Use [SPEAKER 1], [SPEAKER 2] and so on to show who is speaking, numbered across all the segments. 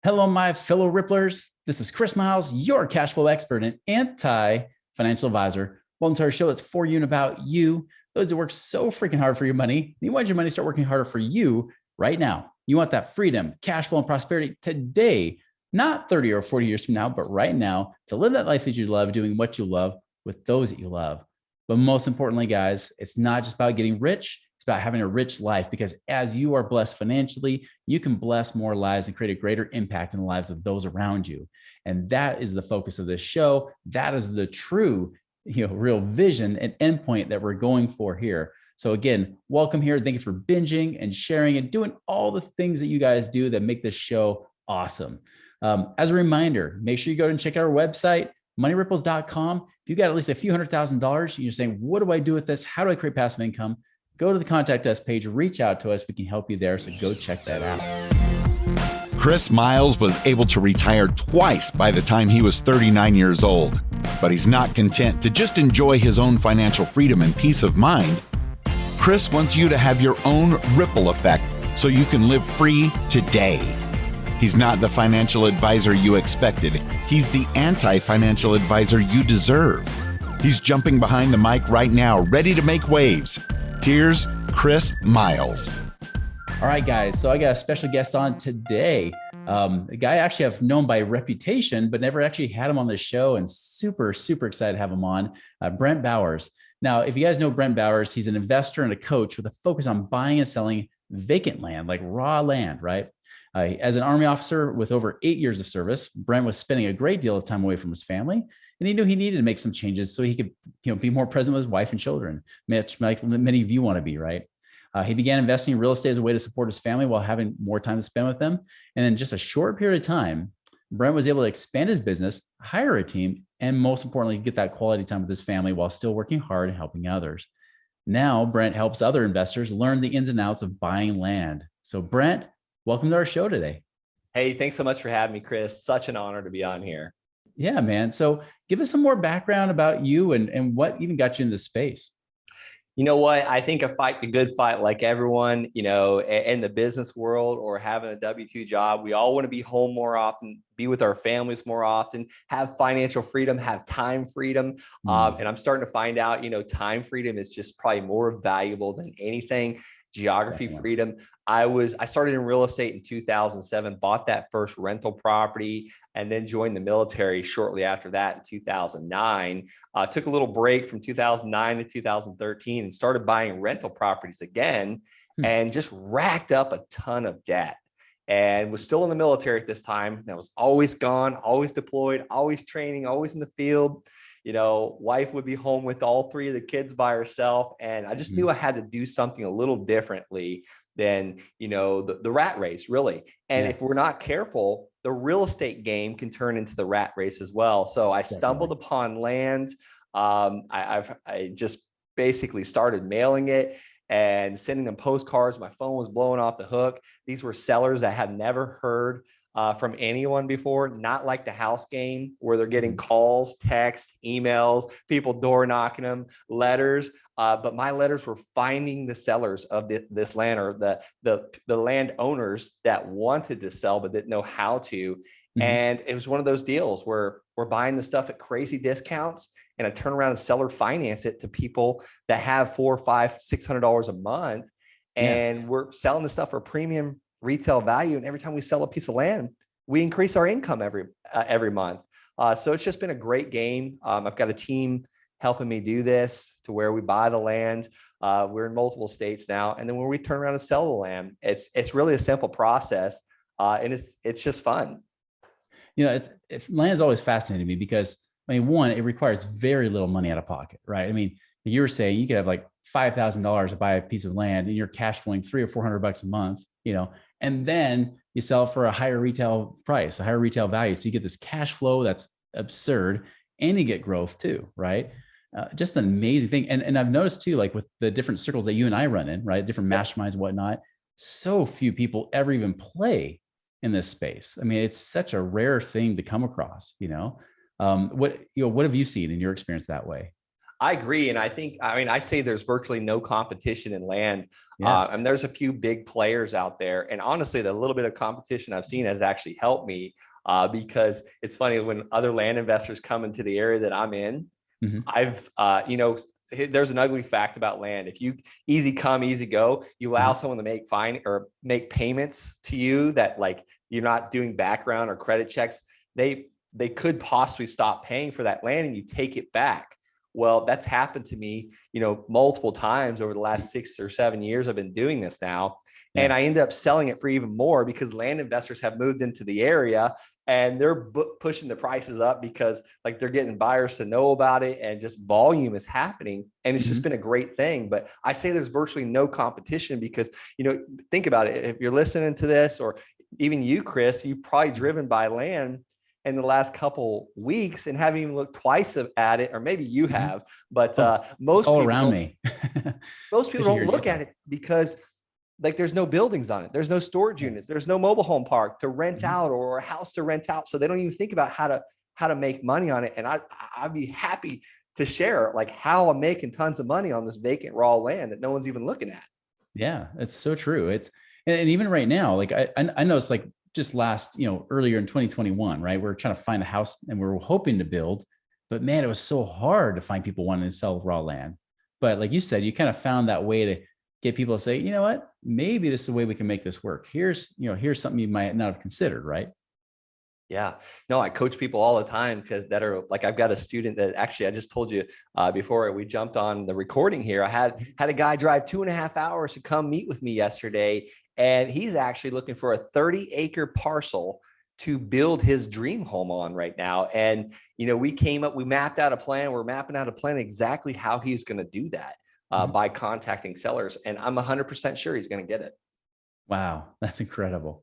[SPEAKER 1] Hello, my fellow Ripplers. This is Chris Miles, your cash flow expert and anti-financial advisor. Welcome to our show that's for you and about you, those that work so freaking hard for your money. You want your money to start working harder for you right now. You want that freedom, cash flow, and prosperity today, not 30 or 40 years from now, but right now, to live that life that you love, doing what you love with those that you love. But most importantly, guys, it's not just about getting rich. It's about having a rich life, because as you are blessed financially, you can bless more lives and create a greater impact in the lives of those around you. And that is the focus of this show. That is the true, real vision and endpoint that we're going for here. So again, welcome here. Thank you for binging and sharing and doing all the things that you guys do that make this show awesome. As a reminder, make sure you go and check out our website, moneyripples.com. If you got at least a few $100,000, you're saying, what do I do with this? How do I create passive income? Go to the contact us page, reach out to us. We can help you there. So go check that out.
[SPEAKER 2] Chris Miles was able to retire twice by the time he was 39 years old, but he's not content to just enjoy his own financial freedom and peace of mind. Chris wants you to have your own ripple effect so you can live free today. He's not the financial advisor you expected. He's the anti-financial advisor you deserve. He's jumping behind the mic right now, ready to make waves. Here's Chris Miles.
[SPEAKER 1] All right, guys. So I got a special guest on today. A guy actually I've known by reputation, but never actually had him on the show, and super, super excited to have him on, Brent Bowers. Now, if you guys know Brent Bowers, he's an investor and a coach with a focus on buying and selling vacant land, like raw land, right? As an Army officer with over 8 years of service, Brent was spending a great deal of time away from his family, and he knew he needed to make some changes so he could, be more present with his wife and children, much like many of you want to be, right? He began investing in real estate as a way to support his family while having more time to spend with them. And in just a short period of time, Brent was able to expand his business, hire a team, and most importantly, get that quality time with his family while still working hard and helping others. Now, Brent helps other investors learn the ins and outs of buying land. So Brent, welcome to our show today.
[SPEAKER 3] Hey, thanks so much for having me, Chris. Such an honor to be on here.
[SPEAKER 1] Yeah, man. So give us some more background about you and what even got you into this space.
[SPEAKER 3] You know what? I think a good fight, like everyone, in the business world or having a W-2 job, we all want to be home more often, be with our families more often, have financial freedom, have time freedom. And I'm starting to find out, time freedom is just probably more valuable than anything. Geography freedom. I started in real estate in 2007, bought that first rental property, and then joined the military shortly after that in 2009. Took a little break from 2009 to 2013 and started buying rental properties again, and just racked up a ton of debt. And was still in the military at this time. And I was always gone, always deployed, always training, always in the field. Wife would be home with all three of the kids by herself. And I just knew I had to do something a little differently than, the rat race, really. And if we're not careful, the real estate game can turn into the rat race as well. So I stumbled upon land. I just basically started mailing it and sending them postcards. My phone was blowing off the hook. These were sellers I had never heard from anyone before, not like the house game where they're getting calls, texts, emails, people door knocking them, letters. But my letters were finding the sellers of this land, or the landowners that wanted to sell but didn't know how to. And it was one of those deals where we're buying the stuff at crazy discounts, and I turn around and seller finance it to people that have $400, $500, $600 a month, and we're selling the stuff for premium retail value. And every time we sell a piece of land, we increase our income every month. So it's just been a great game. I've got a team helping me do this to where we buy the land. We're in multiple states now. And then when we turn around and sell the land, it's really a simple process. And it's just fun.
[SPEAKER 1] Land is always fascinating me because one, it requires very little money out of pocket, right? You were saying you could have like $5,000 to buy a piece of land and you're cash flowing $300 or $400 a month, and then you sell it for a higher retail price, a higher retail value. So you get this cash flow that's absurd, and you get growth too, right? Just an amazing thing. And I've noticed too, like with the different circles that you and I run in, right? Different masterminds and whatnot, so few people ever even play in this space. It's such a rare thing to come across, what have you seen in your experience that way?
[SPEAKER 3] I agree. And I say there's virtually no competition in land.
[SPEAKER 1] Yeah.
[SPEAKER 3] And there's a few big players out there. And honestly, the little bit of competition I've seen has actually helped me because it's funny when other land investors come into the area that I'm in,
[SPEAKER 1] Mhm.
[SPEAKER 3] there's an ugly fact about land. If you easy come, easy go, you allow someone to make payments to you that like you're not doing background or credit checks, they could possibly stop paying for that land and you take it back. Well, that's happened to me, multiple times over the last 6 or 7 years. I've been doing this now. And
[SPEAKER 1] Yeah.
[SPEAKER 3] I ended up selling it for even more because land investors have moved into the area and they're pushing the prices up because like they're getting buyers to know about it and just volume is happening. And it's just
[SPEAKER 1] Mhm.
[SPEAKER 3] been a great thing. But I say there's virtually no competition because, think about it. If you're listening to this or even you, Chris, you've probably driven by land in the last couple weeks and haven't even looked twice at it, or maybe you
[SPEAKER 1] Mhm.
[SPEAKER 3] have, but
[SPEAKER 1] Oh, it's
[SPEAKER 3] most
[SPEAKER 1] all
[SPEAKER 3] people
[SPEAKER 1] around
[SPEAKER 3] don't.
[SPEAKER 1] me.
[SPEAKER 3] Most people
[SPEAKER 1] Especially here
[SPEAKER 3] don't
[SPEAKER 1] in
[SPEAKER 3] look
[SPEAKER 1] Utah.
[SPEAKER 3] at it because like there's no buildings on it. There's no storage
[SPEAKER 1] Yeah.
[SPEAKER 3] units. There's no mobile home park to rent
[SPEAKER 1] Mhm.
[SPEAKER 3] out or a house to rent out. So they don't even think about how to make money on it. And I'd be happy to share like how I'm making tons of money on this vacant raw land that no one's even looking at.
[SPEAKER 1] Yeah, it's so true. And even right now, like I know it's like just last, earlier in 2021, right? We're trying to find a house and we are hoping to build, but man, it was so hard to find people wanting to sell raw land. But like you said, you kind of found that way to get people to say, you know what, maybe this is a way we can make this work. Here's something you might not have considered, right?
[SPEAKER 3] Yeah, no, I coach people all the time because that are like I've got a student that actually I just told you before we jumped on the recording here. I had a guy drive 2.5 hours to come meet with me yesterday, and he's actually looking for a 30-acre parcel to build his dream home on right now. And we mapped out a plan. We're mapping out a plan exactly how he's going to do that
[SPEAKER 1] Mhm.
[SPEAKER 3] by contacting sellers, and I'm 100% sure he's going to get it.
[SPEAKER 1] Wow, that's incredible.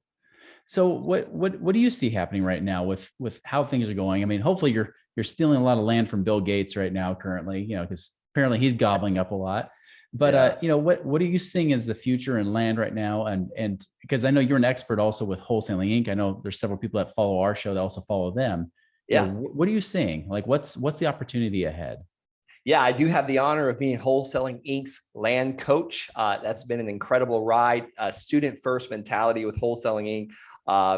[SPEAKER 1] So what do you see happening right now with how things are going? I mean, hopefully you're stealing a lot of land from Bill Gates right now currently, because apparently he's gobbling up a lot. But
[SPEAKER 3] Yeah.
[SPEAKER 1] what are you seeing as the future in land right now? And because I know you're an expert also with Wholesaling Inc. I know there's several people that follow our show that also follow them.
[SPEAKER 3] Yeah.
[SPEAKER 1] What are you seeing? Like what's the opportunity ahead?
[SPEAKER 3] Yeah, I do have the honor of being Wholesaling Inc.'s land coach. That's been an incredible ride. Student first mentality with Wholesaling Inc.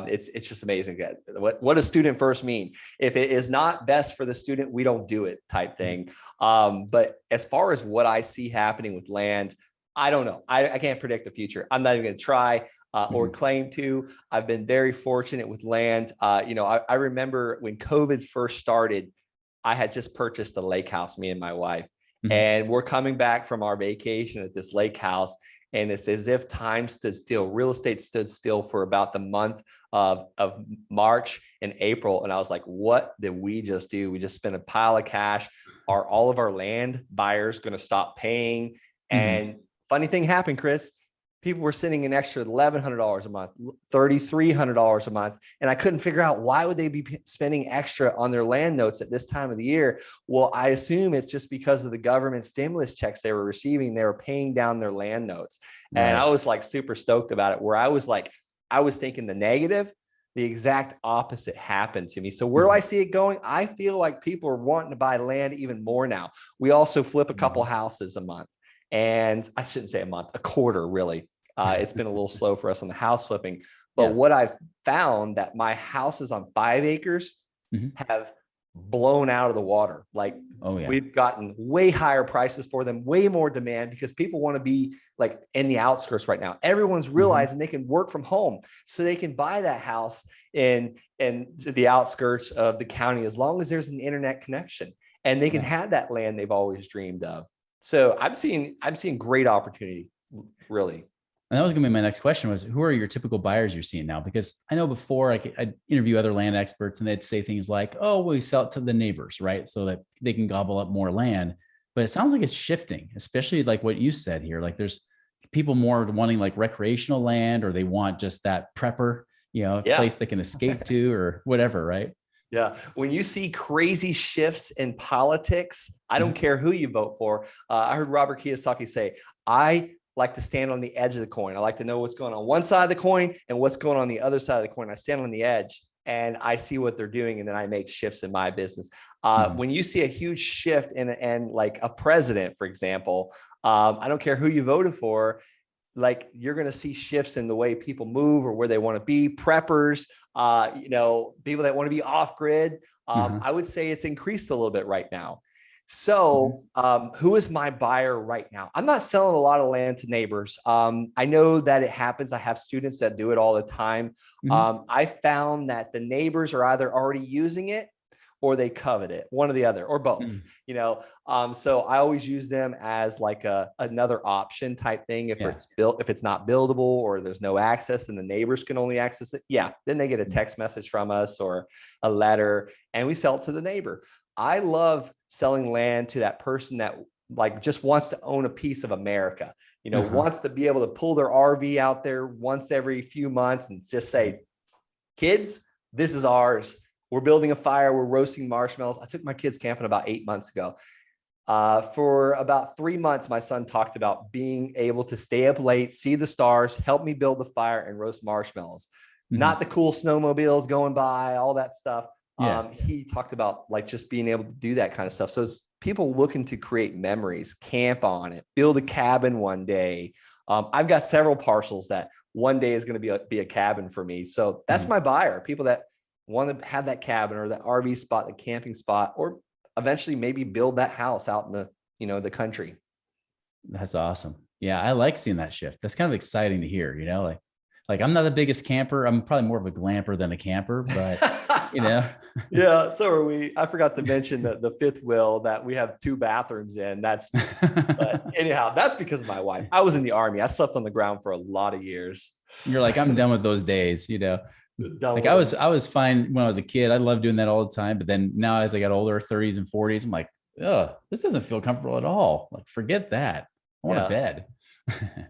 [SPEAKER 3] It's just amazing. What does student first mean? If it is not best for the student, we don't do it type thing. But as far as what I see happening with land, I don't know. I can't predict the future. I'm not even going to try or
[SPEAKER 1] Mhm.
[SPEAKER 3] claim to. I've been very fortunate with land. I remember when COVID first started, I had just purchased a lake house, me and my wife,
[SPEAKER 1] Mhm.
[SPEAKER 3] and we're coming back from our vacation at this lake house. And it's as if time stood still. Real estate stood still for about the month of March and April. And I was like, what did we just do? We just spent a pile of cash. Are all of our land buyers going to stop paying?
[SPEAKER 1] Mhm.
[SPEAKER 3] And funny thing happened, Chris. People were sending an extra $1,100 a month, $3,300 a month. And I couldn't figure out why would they be spending extra on their land notes at this time of the year? Well, I assume it's just because of the government stimulus checks they were receiving. They were paying down their land notes. And I
[SPEAKER 1] Right.
[SPEAKER 3] was like super stoked about it, where I was like, I was thinking the negative, the exact opposite happened to me. So where do I
[SPEAKER 1] Mhm.
[SPEAKER 3] see it going? I feel like people are wanting to buy land even more now. We also flip a couple
[SPEAKER 1] Mhm.
[SPEAKER 3] houses a month. And I shouldn't say a month, a quarter, really. It's been a little slow for us on the house flipping. But
[SPEAKER 1] Yeah.
[SPEAKER 3] what I've found that my houses on 5 acres
[SPEAKER 1] Mhm.
[SPEAKER 3] have blown out of the water. Like
[SPEAKER 1] Oh yeah.
[SPEAKER 3] we've gotten way higher prices for them, way more demand because people want to be like in the outskirts right now. Everyone's
[SPEAKER 1] Mhm.
[SPEAKER 3] realizing they can work from home, so they can buy that house in the outskirts of the county as long as there's an internet connection, and they can
[SPEAKER 1] Yeah.
[SPEAKER 3] have that land they've always dreamed of. So I'm seeing great opportunity, really.
[SPEAKER 1] And that was going to be my next question was who are your typical buyers you're seeing now? Because I know before I'd interview other land experts and they'd say things like, oh, well, we sell it to the neighbors, right? So that they can gobble up more land. But it sounds like it's shifting, especially like what you said here. Like there's people more wanting like recreational land or they want just that prepper,
[SPEAKER 3] Yeah.
[SPEAKER 1] place they can escape to or whatever, right?
[SPEAKER 3] Yeah. When you see crazy shifts in politics, I don't
[SPEAKER 1] Mhm.
[SPEAKER 3] care who you vote for. I heard Robert Kiyosaki say, I like to stand on the edge of the coin. I like to know what's going on one side of the coin and what's going on the other side of the coin. I stand on the edge. and I see what they're doing, and then I make shifts in my business. When you see a huge shift in like a president, for example, I don't care who you voted for, like you're going to see shifts in the way people move or where they want to be. Preppers, people that want to be off grid. I would say it's increased a little bit right now. So who is my buyer right now? I'm not selling a lot of land to neighbors. I know that it happens. I have students that do it all the time. I found that the neighbors are either already using it or they covet it, one or the other, or both, so I always use them as like another option type thing. If it's built, if it's not buildable or there's no access and the neighbors can only access it. Then they get a text message from us or a letter and we sell it to the neighbor. I love selling land to that person that like just wants to own a piece of America, wants to be able to pull their RV out there once every few months and just say, kids, this is ours. We're building a fire. We're roasting marshmallows. I took my kids camping about 8 months ago. For about 3 months, my son talked about being able to stay up late, see the stars, help me build the fire and roast marshmallows. Not the cool snowmobiles going by, all that stuff. He talked about like just being able to do that kind of stuff. So it's people looking to create memories, camp on it, build a cabin one day. I've got several parcels that one day is going to be a cabin for me. So that's my buyer, people that want to have that cabin or that RV spot, the camping spot, or eventually maybe build that house out in the, the country.
[SPEAKER 1] That's awesome. Yeah. I like seeing that shift. That's kind of exciting to hear, like I'm not the biggest camper. I'm probably more of a glamper than a camper, but
[SPEAKER 3] Yeah, so are we. I forgot to mention the fifth wheel that we have 2 bathrooms in. But anyhow, that's because of my wife. I was in the Army. I slept on the ground for a lot of years.
[SPEAKER 1] You're like, I'm done with those days, Like I was fine when I was a kid. I loved doing that all the time. But then now as I got older, 30s and 40s, I'm like, this doesn't feel comfortable at all. Like, forget that. I want a bed.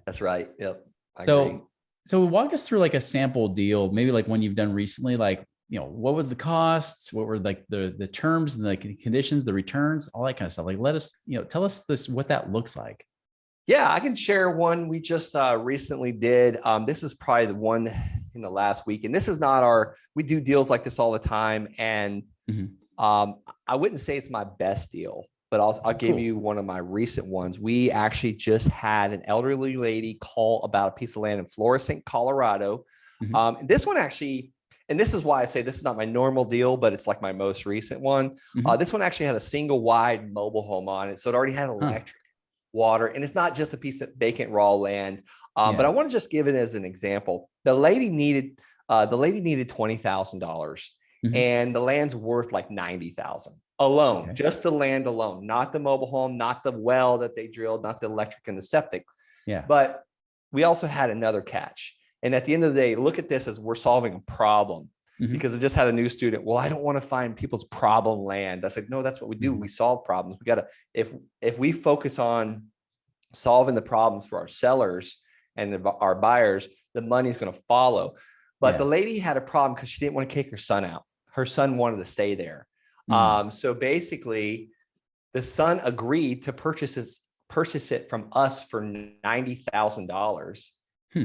[SPEAKER 3] That's right. Yep. I agree.
[SPEAKER 1] So walk us through like a sample deal, maybe like one you've done recently, like, what was the costs? What were like the terms and the conditions, the returns, all that kind of stuff. Like, let us, tell us what that looks like.
[SPEAKER 3] Yeah, I can share one we just recently did. This is probably the one in the last week. And this is not we do deals like this all the time. And I wouldn't say it's my best deal, but I'll give you one of my recent ones. We actually just had an elderly lady call about a piece of land in Florissant, Colorado. This one actually, and this is why I say this is not my normal deal, but it's like my most recent one. This one actually had a single wide mobile home on it. So it already had electric, water, and it's not just a piece of vacant raw land. But I want to just give it as an example. The lady needed $20,000 and the land's worth like $90,000 alone, just the land alone, not the mobile home, not the well that they drilled, not the electric and the septic. But we also had another catch. And at the end of the day, look at this as we're solving a problem because I just had a new student. Well, I don't want to find people's problem land. I said, no, that's what we do. We solve problems. We got to, if we focus on solving the problems for our sellers and our buyers, the money's going to follow. But the lady had a problem because she didn't want to kick her son out. Her son wanted to stay there. So basically the son agreed to purchase it from us for $90,000.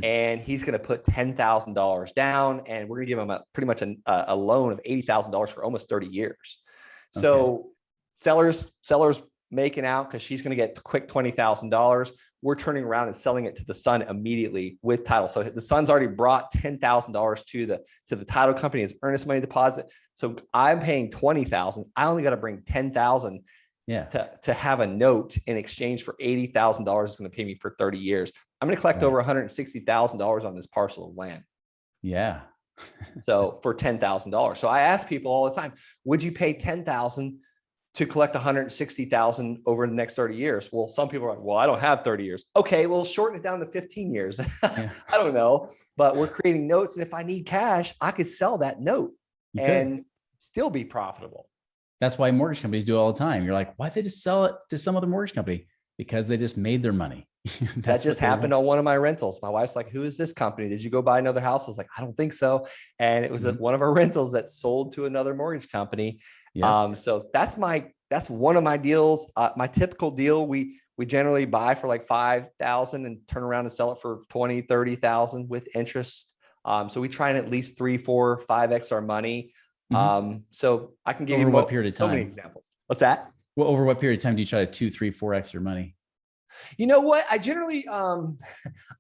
[SPEAKER 3] And he's going to put $10,000 down, and we're going to give him pretty much a loan of $80,000 for almost 30 years. So sellers making out because she's going to get quick $20,000. We're turning around and selling it to the son immediately with title. So the son's already brought $10,000 to the title company as earnest money deposit. So I'm paying $20,000. I only got to bring $10,000 to have a note in exchange for $80,000 is going to pay me for 30 years. I'm going to collect over $160,000 on this parcel of land.
[SPEAKER 1] Yeah.
[SPEAKER 3] So for $10,000. So I ask people all the time, would you pay $10,000 to collect $160,000 over the next 30 years? Well, some people are like, well, I don't have 30 years. Okay, well, shorten it down to 15 years. I don't know, but we're creating notes. And if I need cash, I could sell that note and still be profitable.
[SPEAKER 1] That's why mortgage companies do it all the time. You're like, why'd they just sell it to some other mortgage company? Because they just made their money.
[SPEAKER 3] That just happened on one of my rentals. My wife's like, who is this company? Did you go buy another house? I was like, I don't think so. And it was one of our rentals that sold to another mortgage company. So that's one of my deals. My typical deal, we generally buy for like $5,000 and turn around and sell it for $20,000, $30,000 with interest. So we try and at least 3, 4, 5x our money. So I can give
[SPEAKER 1] Over
[SPEAKER 3] you
[SPEAKER 1] what period of
[SPEAKER 3] so many
[SPEAKER 1] time?
[SPEAKER 3] examples. What's that?
[SPEAKER 1] Well, over what period of time do you try to 2, 3, 4x your money?
[SPEAKER 3] You know what? I generally, I'm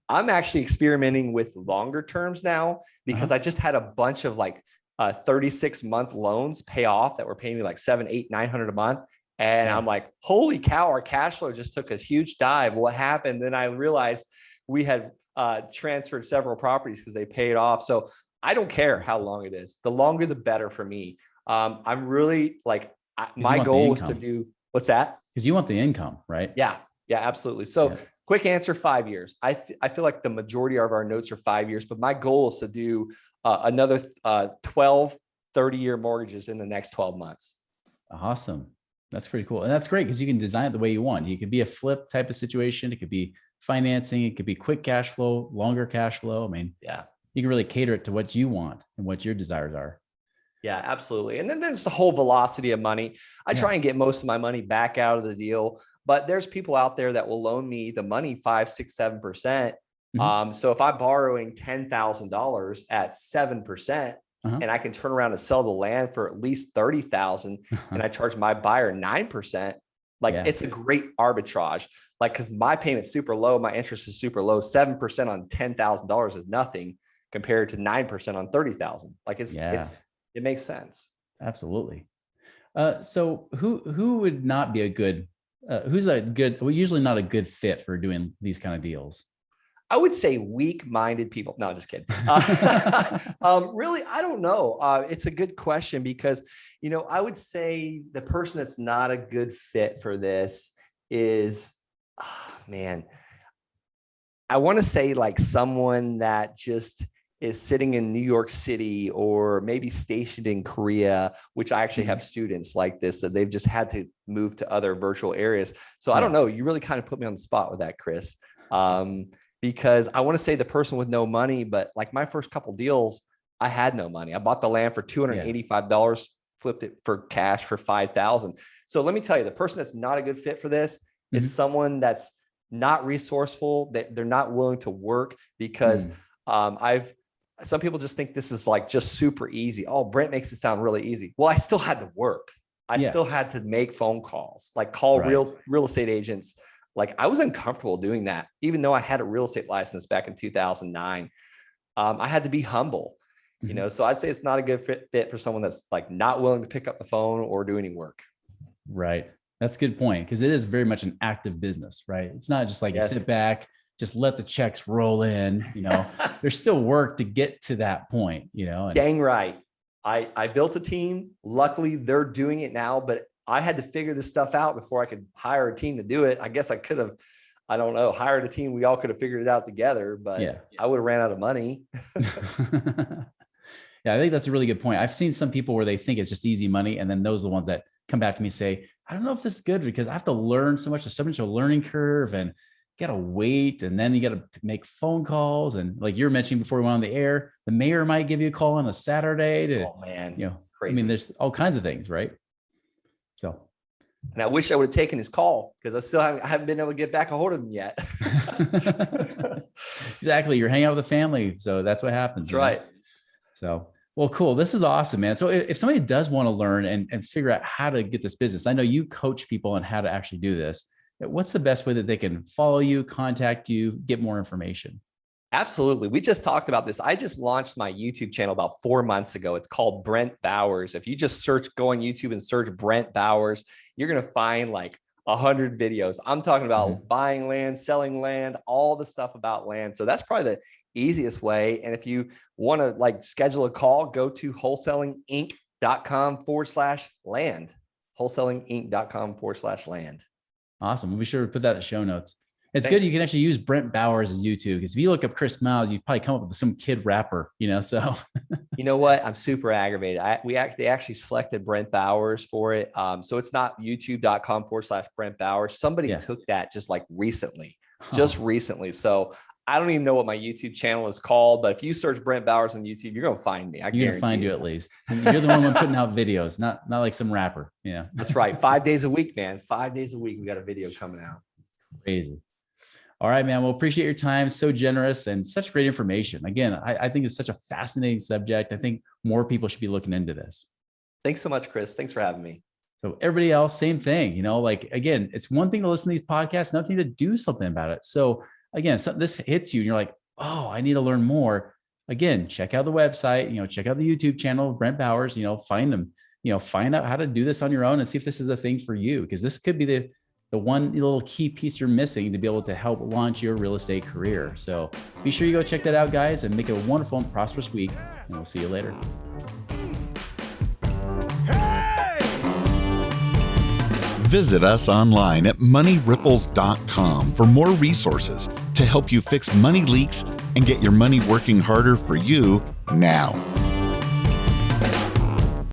[SPEAKER 3] actually experimenting with longer terms now because I just had a bunch of like 36-month loans pay off that were paying me like 7, 8, 900 a month. And I'm like, holy cow, our cash flow just took a huge dive. What happened? Then I realized we had transferred several properties because they paid off. So I don't care how long it is. The longer, the better for me. I'm really like, my goal is to do, what's that?
[SPEAKER 1] Because you want the income, right?
[SPEAKER 3] Yeah, absolutely. So quick answer, 5 years. I feel like the majority of our notes are 5 years, but my goal is to do another 12, 30-year mortgages in the next 12 months.
[SPEAKER 1] Awesome. That's pretty cool. And that's great because you can design it the way you want. You could be a flip type of situation. It could be financing. It could be quick cash flow, longer cash flow. I mean, you can really cater it to what you want and what your desires are.
[SPEAKER 3] Yeah, absolutely. And then there's the whole velocity of money. I try and get most of my money back out of the deal, but there's people out there that will loan me the money 5, 6, 7%. So if I'm borrowing $10,000 at 7%, and I can turn around and sell the land for at least 30,000 and I charge my buyer 9%, like it's a great arbitrage. Like, cause my payment's super low. My interest is super low. 7% on $10,000 is nothing compared to 9% on 30,000. Like it makes sense.
[SPEAKER 1] Absolutely. So who would not be a good, usually not a good fit for doing these kind of deals?
[SPEAKER 3] I would say weak-minded people. No, just kidding. Really, I don't know. It's a good question because, I would say the person that's not a good fit for this is, I want to say like someone that just is sitting in New York City or maybe stationed in Korea, which I actually have students like this, that they've just had to move to other virtual areas. So I don't know. You really kind of put me on the spot with that, Chris. Because I want to say the person with no money, but like my first couple deals, I had no money. I bought the land for $285, flipped it for cash for $5,000. So let me tell you, the person that's not a good fit for this is someone that's not resourceful, that they're not willing to work because some people just think this is like just super easy. Oh, Brent makes it sound really easy. Well, I still had to work. I still had to make phone calls, like call real estate agents. Like I was uncomfortable doing that, even though I had a real estate license back in 2009. I had to be humble, so I'd say it's not a good fit for someone that's like not willing to pick up the phone or do any work.
[SPEAKER 1] Right. That's a good point. Cause it is very much an active business, right? It's not just like you sit back, just let the checks roll in, there's still work to get to that point, and
[SPEAKER 3] dang right. I built a team. Luckily they're doing it now, but I had to figure this stuff out before I could hire a team to do it. I guess I could have, I don't know, hired a team. We all could have figured it out together, but I would have ran out of money.
[SPEAKER 1] I think that's a really good point. I've seen some people where they think it's just easy money. And then those are the ones that come back to me and say, I don't know if this is good because I have to learn so much. There's so much of a learning curve and you got to wait. And then you got to make phone calls. And like you were mentioning before we went on the air, the mayor might give you a call on a Saturday to, crazy. I mean, there's all kinds of things, right? So,
[SPEAKER 3] and I wish I would have taken his call because I haven't been able to get back a hold of him yet.
[SPEAKER 1] Exactly. You're hanging out with the family. So that's what happens.
[SPEAKER 3] That's right.
[SPEAKER 1] So, well, cool. This is awesome, man. So if somebody does want to learn and figure out how to get this business, I know you coach people on how to actually do this. What's the best way that they can follow you, contact you, get more information?
[SPEAKER 3] Absolutely. We just talked about this. I just launched my YouTube channel about 4 months ago. It's called Brent Bowers. If you just go on YouTube and search Brent Bowers, you're going to find like 100 videos. I'm talking about buying land, selling land, all the stuff about land. So that's probably the easiest way. And if you want to like schedule a call, go to wholesalinginc.com/land, wholesalinginc.com/land.
[SPEAKER 1] Awesome. We'll be sure to put that in the show notes. It's good. You can actually use Brent Bowers as YouTube because if you look up Chris Miles, you probably come up with some kid rapper, so.
[SPEAKER 3] You know what? I'm super aggravated. They actually selected Brent Bowers for it. So it's not youtube.com/Brent Bowers. Somebody took that just like recently, So I don't even know what my YouTube channel is called, but if you search Brent Bowers on YouTube, you're going to find me. You're going to
[SPEAKER 1] find you at least. You're the one putting out videos, not like some rapper.
[SPEAKER 3] That's right. 5 days a week, man. 5 days a week. We got a video coming out.
[SPEAKER 1] Crazy. All right, man. Well, appreciate your time. So generous and such great information. Again, I think it's such a fascinating subject. I think more people should be looking into this.
[SPEAKER 3] Thanks so much, Chris. Thanks for having me.
[SPEAKER 1] So everybody else, same thing, like, again, it's one thing to listen to these podcasts, another thing to do something about it. So again, this hits you and you're like, oh, I need to learn more. Again, check out the website, check out the YouTube channel of Brent Bowers, find them, find out how to do this on your own and see if this is a thing for you. Because this could be the one little key piece you're missing to be able to help launch your real estate career. So be sure you go check that out, guys, and make it a wonderful and prosperous week. And we'll see you later.
[SPEAKER 2] Visit us online at moneyripples.com for more resources to help you fix money leaks and get your money working harder for you now.